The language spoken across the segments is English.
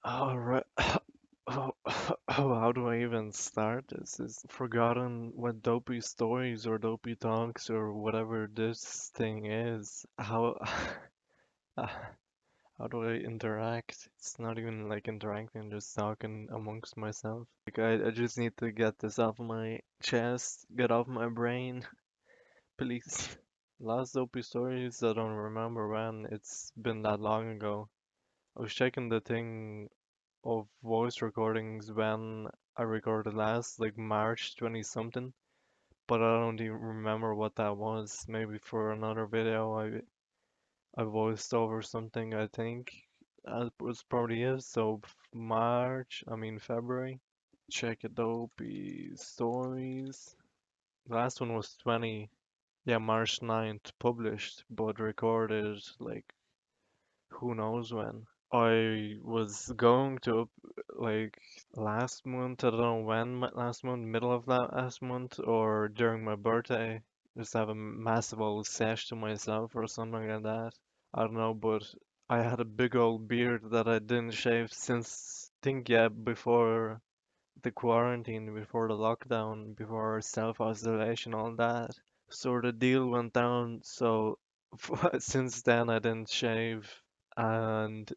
Alright. Oh, how do I even start this? Is forgotten what dopey stories or dopey talks or whatever this thing is. How how do I interact? It's not even like interacting, just talking amongst myself. Like I just need to get this off my chest, get off my brain, please. Last dopey stories, I don't remember when. It's been that long ago. I was checking the thing of voice recordings when I recorded last, like March 20 something, but I don't even remember what that was. Maybe for another video I voiced over something, I think. That was probably it. So February. Check Adobe stories. Last one was 20, yeah, March 9th published, but recorded like who knows when. I was going to like last month, I don't know when, last month, middle of that last month, or during my birthday, just have a massive old sesh to myself or something like that. I don't know, but I had a big old beard that I didn't shave since, think, yeah, before the quarantine, before the lockdown, before self-isolation, all that. So the deal went down, so since then I didn't shave, and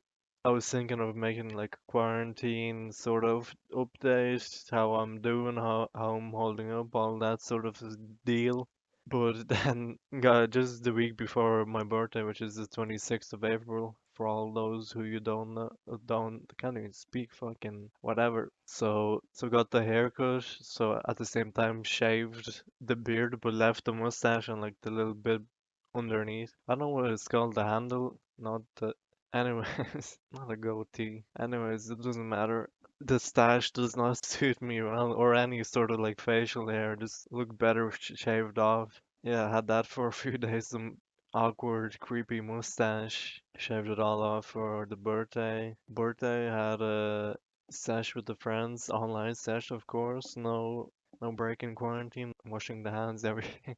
I was thinking of making like a quarantine sort of update, how I'm doing, how I'm holding up, all that sort of deal. But then, just the week before my birthday, which is the 26th of April, for all those who you don't know, can't even speak, fucking whatever. So got the haircut. So at the same time shaved the beard, but left the mustache and like the little bit underneath. I don't know what it's called, the handle, not the. Anyways, not a goatee. Anyways, it doesn't matter. The stash does not suit me well, or any sort of like facial hair. Just look better shaved off. Yeah, I had that for a few days. Some awkward, creepy mustache. Shaved it all off for the birthday. Had a sesh with the friends, online sesh, of course. No break in quarantine. Washing the hands, everything.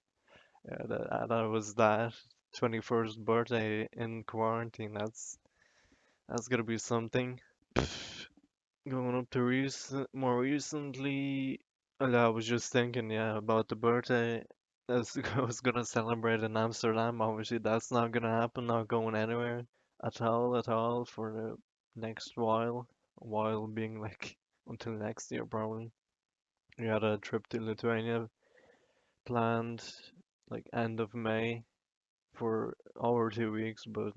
Yeah, that was that. 21st birthday in quarantine. That's gonna be something. Going up to more recently, I was just thinking, yeah, about the birthday. I was gonna celebrate in Amsterdam. Obviously, that's not gonna happen. Not going anywhere at all for the next while. While being like until next year probably. We had a trip to Lithuania planned like end of May for over 2 weeks, but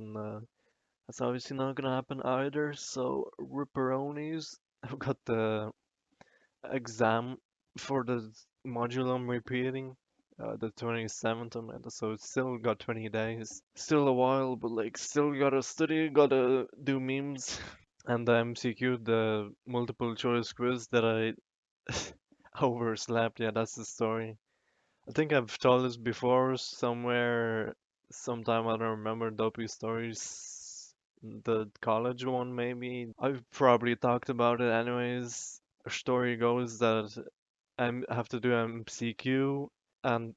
that's obviously not gonna happen either. So ripperonis. I've got the exam for the module I'm repeating, the 27th of May, so it's still got 20 days. Still a while, but like still gotta study, gotta do memes. And the MCQ, the multiple choice quiz that I overslept, yeah, that's the story. I think I've told this before somewhere, sometime I don't remember Dopey stories. The college one, maybe. I've probably talked about it anyways. A story goes that I have to do MCQ, and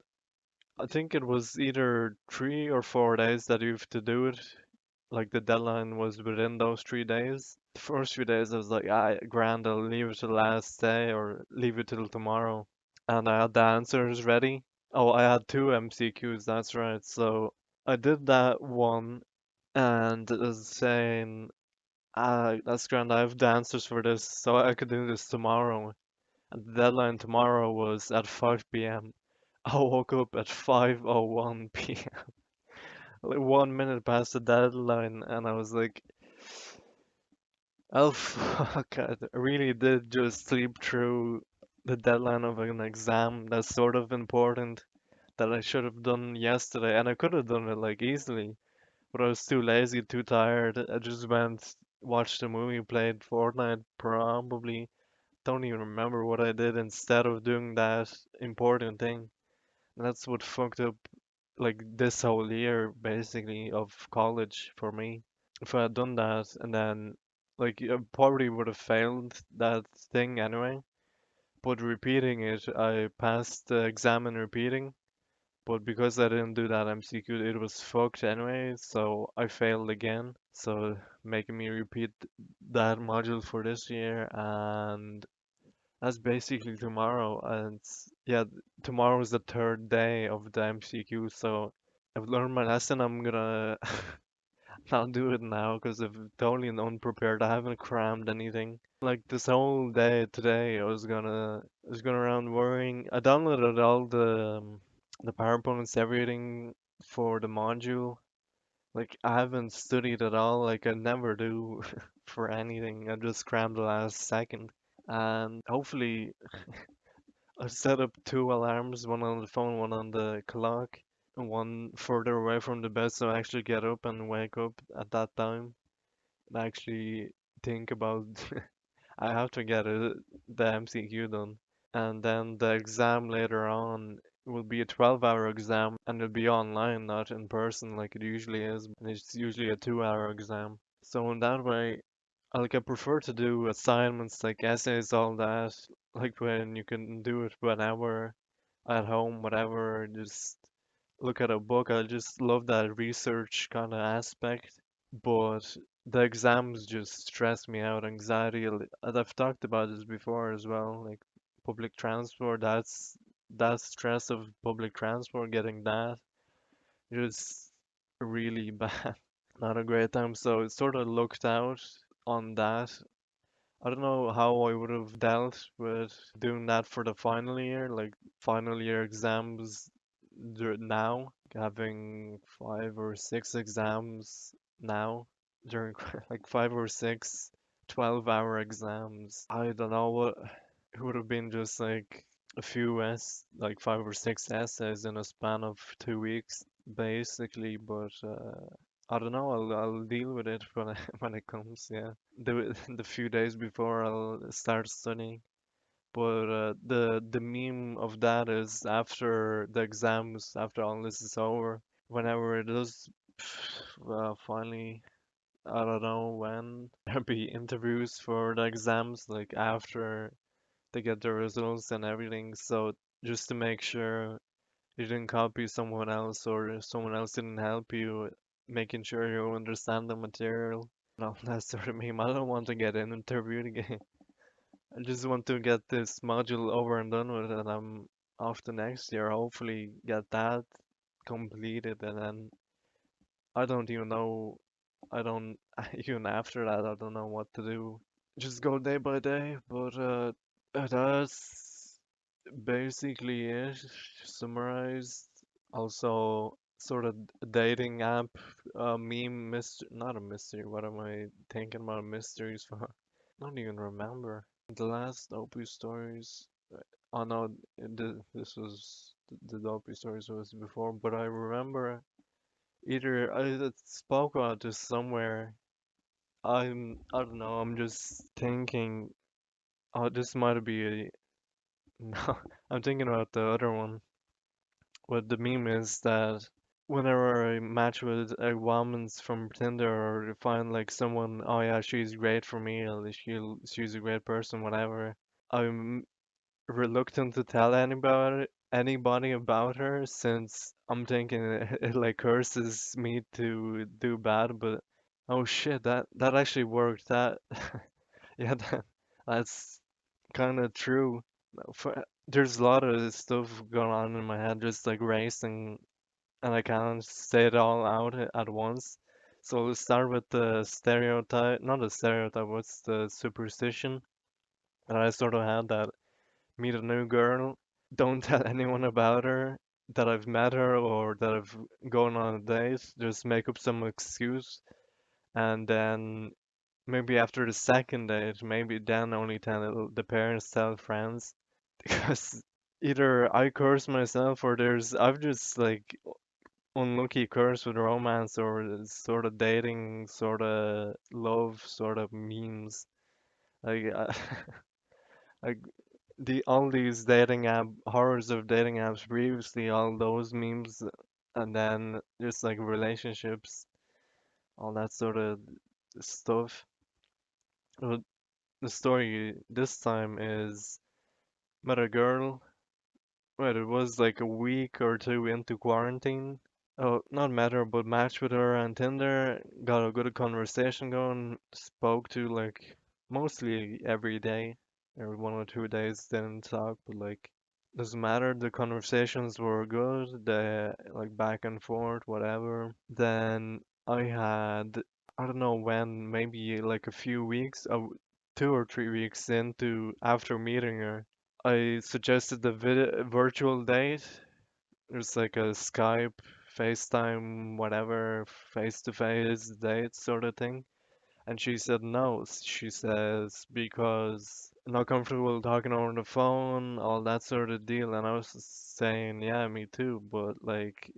I think it was either 3 or 4 days that you have to do it. Like the deadline was within those 3 days. The first few days I was like, ah, grand, I'll leave it to the last day or leave it till tomorrow. And I had the answers ready. Oh, I had two MCQs, that's right. So I did that one, and it was saying, ah, that's grand, I have the answers for this, so I could do this tomorrow. And the deadline tomorrow was at 5 p.m. I woke up at 5:01 p.m. Like 1 minute past the deadline, and I was like, oh fuck, I really did just sleep through the deadline of an exam that's sort of important that I should have done yesterday, and I could have done it like easily, but I was too lazy, too tired. I just went, watched a movie, played Fortnite, probably. Don't even remember what I did instead of doing that important thing. And that's what fucked up like this whole year basically of college for me. If I had done that and then like I probably would have failed that thing anyway. But repeating it, I passed the exam in repeating, But because I didn't do that MCQ, it was fucked anyway, so I failed again. So making me repeat that module for this year, and that's basically tomorrow. And yeah, tomorrow is the third day of the MCQ, so I've learned my lesson. I'm gonna not do it now because I'm totally unprepared. I haven't crammed anything. Like this whole day today, I was going around worrying. I downloaded all the PowerPoints, everything for the module. Like I haven't studied at all. Like I never do for anything. I just crammed the last second. And hopefully, I set up two alarms, one on the phone, one on the clock, and one further away from the bed, so I actually get up and wake up at that time and actually think about I have to get the MCQ done. And then the exam later on will be a 12-hour exam and it'll be online, not in person like it usually is. And it's usually a 2-hour exam. So in that way, like I prefer to do assignments like essays, all that, like when you can do it whenever at home, whatever, just look at a book. I just love that research kind of aspect. But the exams just stress me out. Anxiety, as I've talked about this before as well, like public transport, that stress of public transport, getting that, just really bad. Not a great time. So it sort of looked out on that. I don't know how I would have dealt with doing that for the final year, like final year exams now, having 5 or 6 exams now during like 5 or 6 12-hour exams. I don't know what it would have been just like a few like 5 or 6 essays in a span of 2 weeks, basically, but I don't know. I'll deal with it when when it comes. Yeah, the few days before I'll start studying. But the meme of that is after the exams, after all this is over, whenever it is, finally, I don't know when there'll be interviews for the exams, like after they get the results and everything. So just to make sure you didn't copy someone else or someone else didn't help you, making sure you understand the material. No, that sort of meme. I don't want to get an interviewed again. I just want to get this module over and done with, and I'm off to next year. Hopefully, get that completed, and then I don't even know. I don't even after that. I don't know what to do. Just go day by day. But that's basically it. Summarized. Also, sort of dating app meme mystery. Not a mystery. What am I thinking about mysteries for? I don't even remember. The last Dopey stories. Oh no, this was the Dopey stories was before, but I remember either I spoke about this somewhere. I don't know. I'm just thinking. Oh, this might be a no. I'm thinking about the other one. What the meme is that whenever I match with a woman from Tinder or find like someone, oh yeah, she's great for me, or she's a great person, whatever. I'm reluctant to tell anybody about her since I'm thinking it like curses me to do bad, but oh shit, that actually worked. That yeah, that's kind of true. There's a lot of stuff going on in my head, just like racing, and I can't say it all out at once. So let's start with the stereotype, not a stereotype, what's the superstition that I sort of had that meet a new girl, don't tell anyone about her, that I've met her or that I've gone on a date. Just make up some excuse, and then maybe after the second date, maybe then only tell the parents, tell friends, because either I curse myself or I've just like unlucky curse with romance or sort of dating, sort of love, sort of memes. Like, like the all these dating app horrors of dating apps previously, all those memes, and then just like relationships, all that sort of stuff. But the story this time is met a girl. Wait, it was like a week or two into quarantine. Oh, not matter, but matched with her on Tinder, got a good conversation going, spoke to like mostly every day, every 1 or 2 days, didn't talk, but like doesn't matter. The conversations were good, the like back and forth, whatever. Then I had, I don't know when, maybe like a few weeks, 2 or 3 weeks into after meeting her, I suggested the virtual date. It's like a Skype, FaceTime, whatever, face-to-face date sort of thing. And she said no. She says because not comfortable talking over the phone, all that sort of deal. And I was saying, yeah, me too. But like,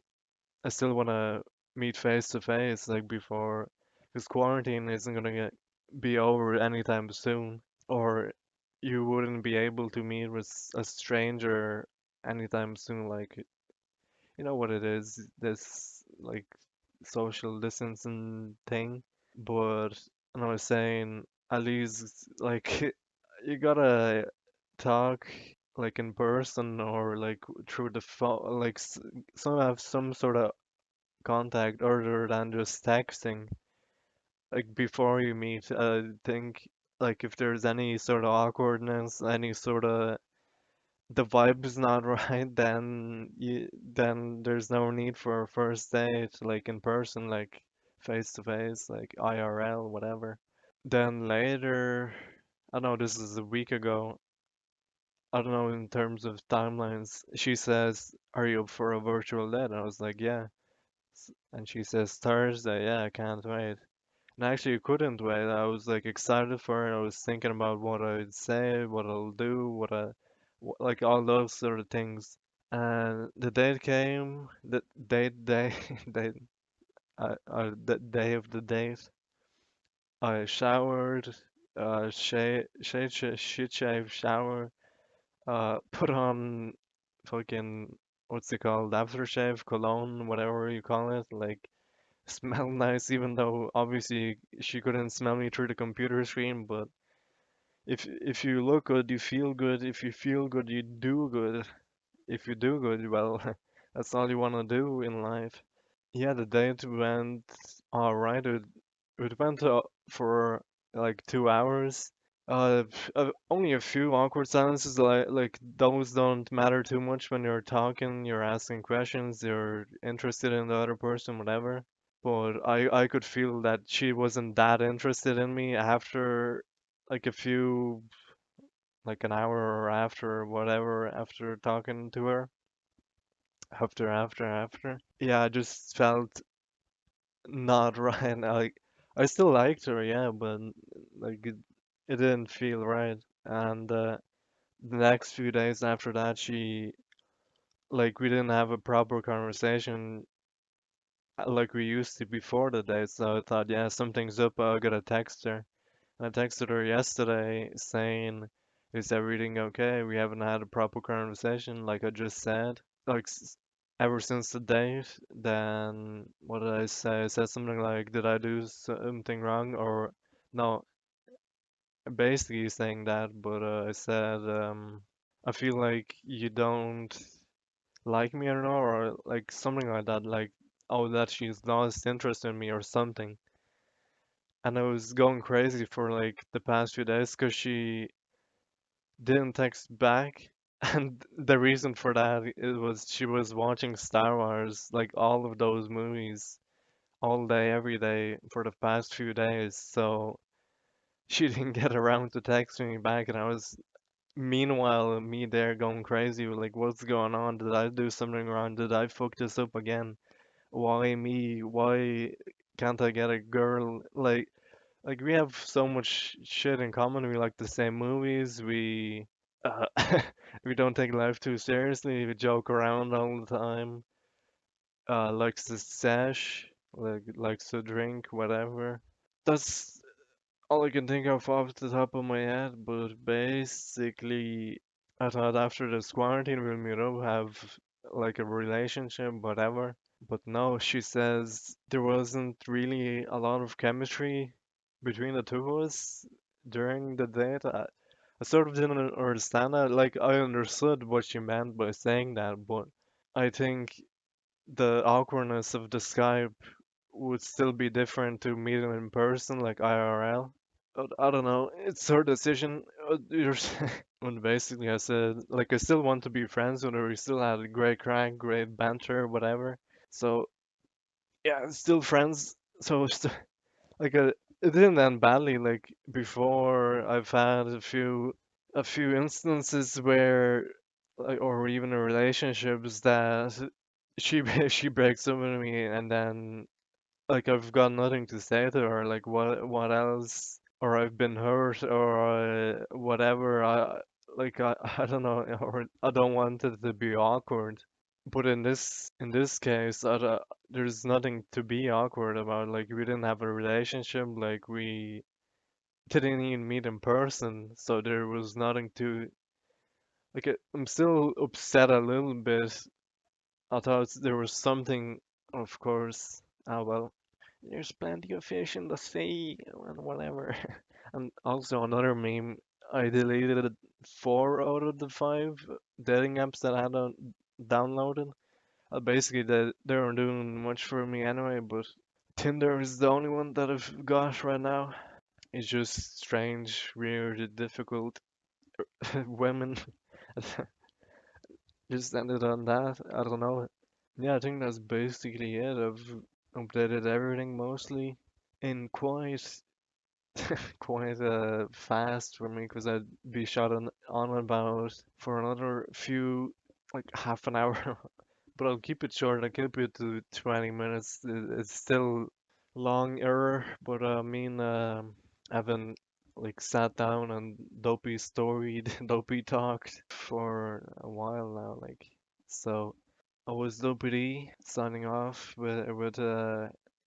I still want to meet face to face, like before, because quarantine isn't gonna be over anytime soon, or you wouldn't be able to meet with a stranger anytime soon. Like, you know what it is, this like social distancing thing. But and I was saying, at least like you gotta talk like in person or like through the phone, like some have some sort of contact other than just texting. Like before you meet, I think like if there's any sort of awkwardness, any sort of the vibe's not right, then there's no need for a first date, like in person, like face to face, like IRL, whatever. Then later, I don't know, this is a week ago. I don't know in terms of timelines. She says, "Are you up for a virtual date?" And I was like, "Yeah." And she says, "Thursday, yeah, I can't wait." And I actually couldn't wait. I was like excited for it. I was thinking about what I'd say, what I'll do, like all those sort of things. And the date came, the date day, day, the day of the date. I showered, shit shave, shower, put on fucking, what's it called, aftershave, cologne, whatever you call it, like smell nice, even though obviously she couldn't smell me through the computer screen. But if you look good, you feel good. If you feel good, you do good. If you do good, well, that's all you want to do in life. Yeah, the date went all right. It went for like 2 hours. Only a few awkward silences, like those don't matter too much when you're talking, you're asking questions, you're interested in the other person, whatever. But I could feel that she wasn't that interested in me after like a few, like an hour or after, whatever, after talking to her. After. Yeah, I just felt not right. I still liked her, yeah, but like it didn't feel right. And the next few days after that, like we didn't have a proper conversation like we used to before the date. So I thought, yeah, something's up. I gotta text her. And I texted her yesterday saying, "Is everything okay? We haven't had a proper conversation, like I just said." Like ever since the date, then what did I say? I said something like, "Did I do something wrong?" Or no, basically saying that, but I said, "I feel like you don't like me anymore," or like something like that, like, "Oh, that she's lost interest in me," or something. And I was going crazy for like the past few days because she didn't text back. And the reason for that it was she was watching Star Wars, like all of those movies, all day, every day for the past few days. So she didn't get around to texting me back, and I was, meanwhile, me there going crazy, like, what's going on? Did I do something wrong? Did I fuck this up again? Why me? Why can't I get a girl? Like we have so much shit in common. We like the same movies. Uh, we don't take life too seriously. We joke around all the time. Likes to sesh, like likes to drink, whatever. That's all I can think of off the top of my head. But basically, I thought after this quarantine we'll meet up, have like a relationship, whatever. But no, she says there wasn't really a lot of chemistry between the two of us during the date. I sort of didn't understand that. Like, I understood what she meant by saying that, but I think the awkwardness of the Skype would still be different to meeting in person, like IRL. I don't know. It's her decision. When basically I said, like, I still want to be friends with her. We still had a great crack, great banter, whatever. So yeah, still friends. So like, it didn't end badly. Like before, I've had a few instances where, like, or even in relationships that she breaks up with me, and then like I've got nothing to say to her. Like what else? Or I've been hurt, or whatever. I don't know, or I don't want it to be awkward. But in this case, there's nothing to be awkward about. Like we didn't have a relationship. Like we didn't even meet in person, so there was nothing to like. I'm still upset a little bit. I thought there was something, of course. Ah well, there's plenty of fish in the sea and whatever. And also another meme. I deleted 4 out of the 5 dating apps that I had downloaded. Basically, they aren't doing much for me anyway, but Tinder is the only one that I've got right now. It's just strange, weird, difficult women. Just ended on that. I don't know. Yeah, I think that's basically it. I've updated everything mostly in quite fast for me because I'd be shot on about for another few, like half an hour. But I'll keep it short. I'll keep it to 20 minutes. It's still long error, but I mean, I haven't like sat down and dopey storied, dopey talked for a while now. Like, so I was DopeyD signing off with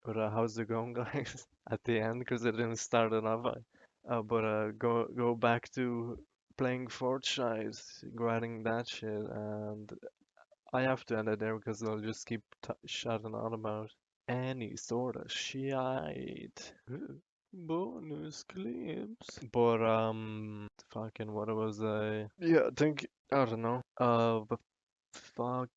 how's it going, guys, at the end because it didn't start it off. But go back to playing Fortnite, grinding that shit, and I have to end it there because I'll just keep shouting on about any sort of shit. Ooh, bonus clips. But fucking what was I? Yeah, I think I don't know. But fuck.